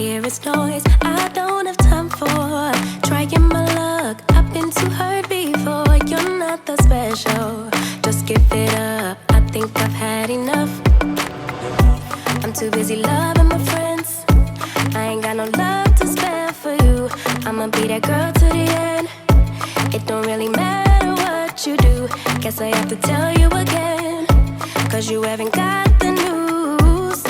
hear is noise. I don't have time for trying my luck. I've been too hurt before. You're not that special. Just give it up. I think I've had enough. I'm too busy loving my friends. I ain't got no love to spare for you. I'ma be that girl to the end. It don't really matter what you do. Guess I have to tell you again. Cause you haven't got the news.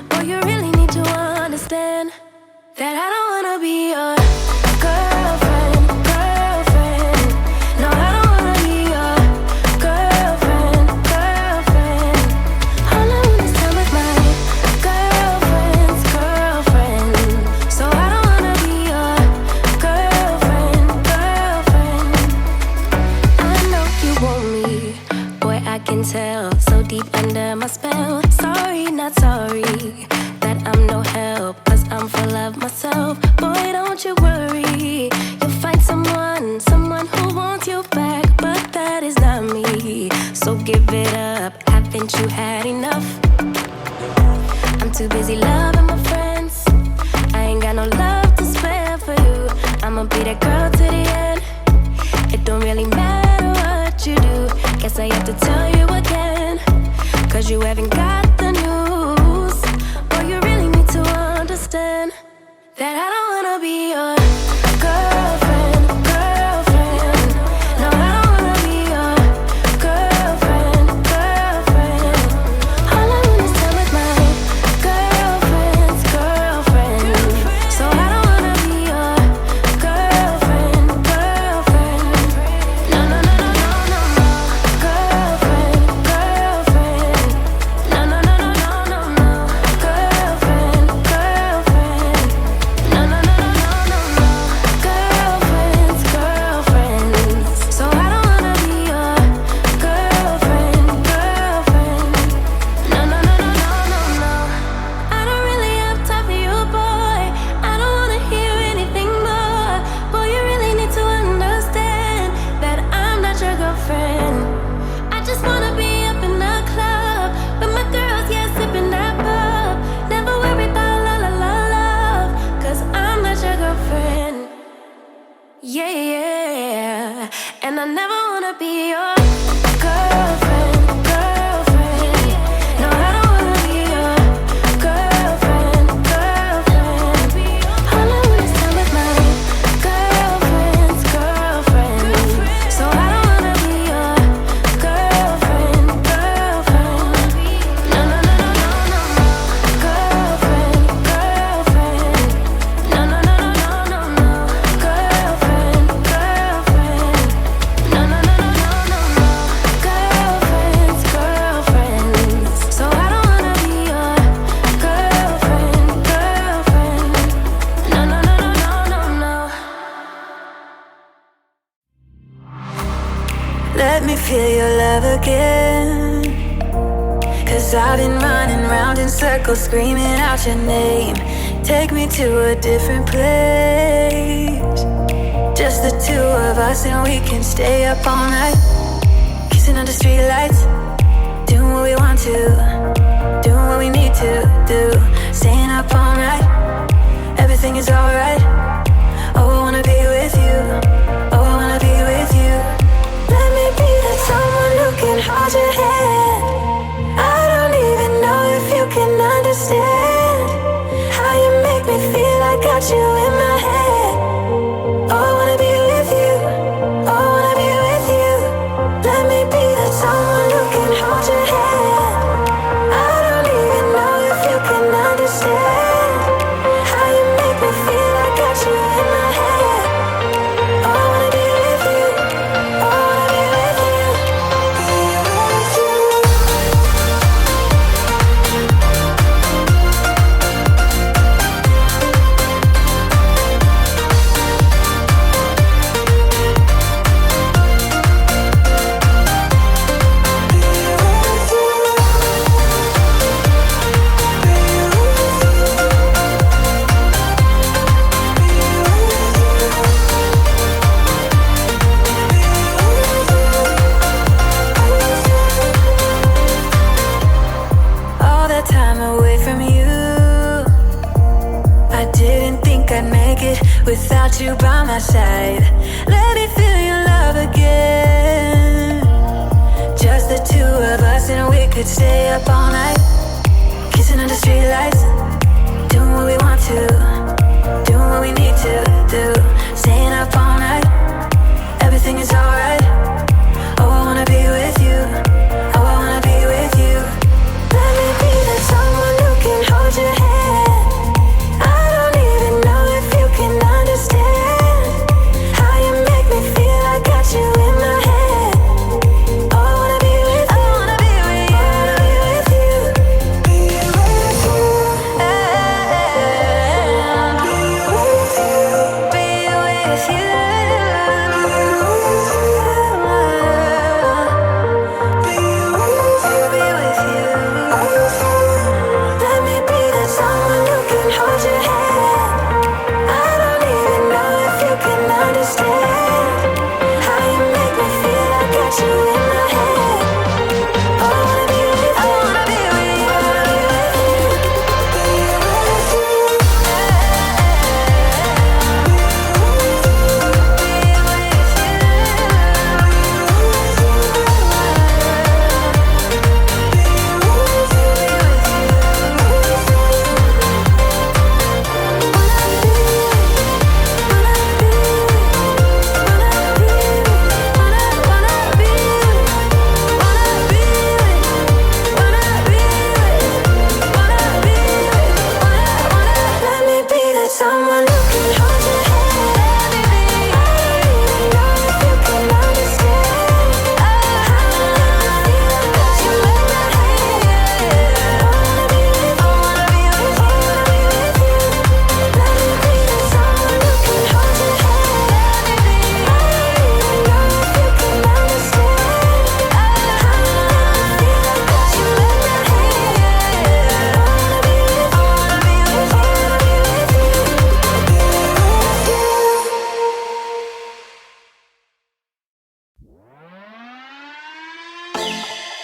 Boy, you really need to understand that I don't wanna be your girlfriend, girlfriend. No, I don't wanna be your girlfriend, girlfriend. All I want is time with my girlfriend's girlfriend. So I don't wanna be your girlfriend, girlfriend. I know you want me, boy, I can tell. So deep under my spell. Sorry, not sorry that I'm no help, cause I'm full of myself. Boy, don't you worry, you'll find someone who wants you back, but that is not me. So give it up, haven't you had enough? I'm too busy loving my friends. I ain't got no love to spare for you. I'ma be that girl to the end. It don't really matter what you do. Guess I have to tell you again. Cause you haven't got the news. Boy, you really need to understand that I don't wanna be your girlfriend, girlfriend. No, I don't wanna be your girlfriend, girlfriend. All I want is time with my girlfriend's girlfriend. So I don't wanna be your girlfriend, girlfriend. No, no, no, no, no, no, no. Girlfriend, girlfriend. No, no, no, no, no, no, no. Girlfriend, girlfriend. No, no, no, no, no, no, no. Girlfriends, girlfriends. So I don't wanna be your girlfriend, girlfriend. No, no, no, no, no, no, no. I don't really have time for you, boy. I don't wanna hear anything more. Boy, you really need to understand that I'm not your girlfriend. I just wanna be up in the club with my girls, yeah, sipping that pub. Never worry about la la la love, cause I'm not your girlfriend. Yeah, yeah. And I never wanna be your girlfriend, girlfriend. No, I don't wanna be your girlfriend, girlfriend. All I want is time with my girlfriend's girlfriend. So I don't wanna be your girlfriend, girlfriend. No, no, no, no, no, no, no. Girlfriend, girlfriend. No, no, no, no, no, no, no. Girlfriend, girlfriend. No, no, no, no, no, no, no. Girlfriends, girlfriends. So I don't wanna be your girlfriend, girlfriend. No, no, no, no, no, no, no. Let me feel your love again. Cause I've been running round in circles, screaming out your name. Take me to a different place. Just the two of us and we can stay up all night. Kissing under streetlights, doing what we want to, doing what we need to do. Staying up all night, everything is alright. Oh, I wanna be with you. Oh, I wanna be with you. Let me be that someone who can hold your hand. I don't even know if you can understand how you make me feel. I got you in my head. Oh, I wanna be with you. Oh, I wanna be with you. Let me be that someone who can hold your hand. I don't even know if you can understand how you make me feel. I got you in my head. Oh, I wanna be with you. Oh, I wanna be with you. Be with you. think I'd make it without you by my side. Let me feel your love again. Just the two of us and we could stay up all night, kissing under streetlights, doing what we want to, doing what we need to do. Staying up all night, everything is alright. Oh, I wanna be with you. Oh, I wanna be with you. Let me be that someone who can hold your hand. I don't even know if you can understand how you make me feel. I got you in my head. Oh, I wanna be with you. I wanna be with you. I wanna be with you. Be with you. Be with you.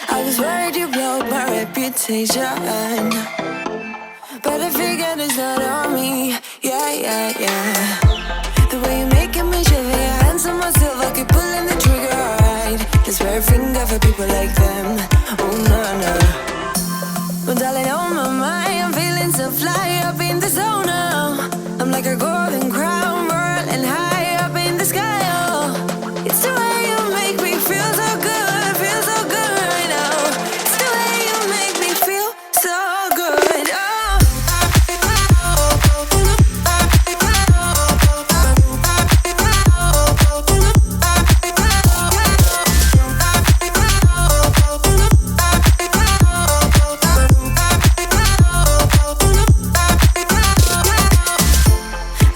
I was worried you blowed my reputation, but I figured it's not on me. Yeah, yeah, yeah. The way you're making me shiver, your hands on myself, I keep pulling the trigger, alright. This very finger for people like them. Oh, no, no. Well, darling, on my mind, I'm feeling so fly up in the zone now. I'm like a golden crown, whirling high up in the sky, oh. It's the way you make me feel so good, feel so good right now. It's the way you make me feel so good, oh.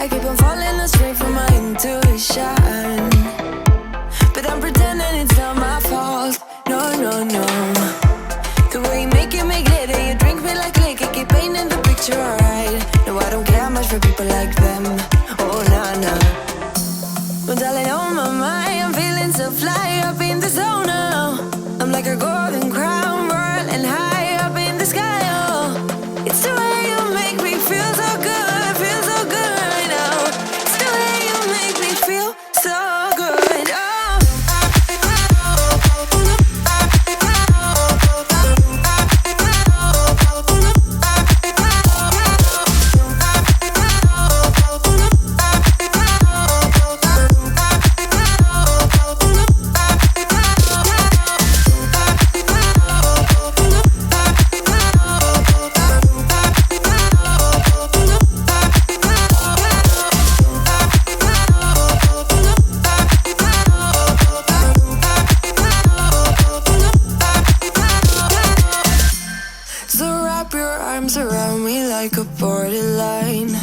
I keep on falling astray from my intuition, but I'm pretending it's not my fault. No, no, no. The way you make it make glitter, you drink me like liquor, keep painting the picture, alright. No, I don't care much for people like them. Oh, nah, nah. Well, darling, on my mind, I'm feeling so fly up in the zone now. I'm like a golden crown, whirling high up in the sky, oh. It's the way you make me feel so good, feel so good right now. It's the way you make me feel so good, oh. So wrap your arms around me like a borderline.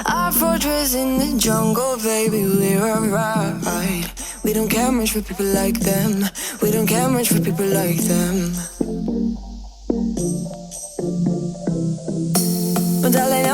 Our fortress in the jungle, baby, we're alright. We don't care much for people like them. We don't care much for people like them. But darling,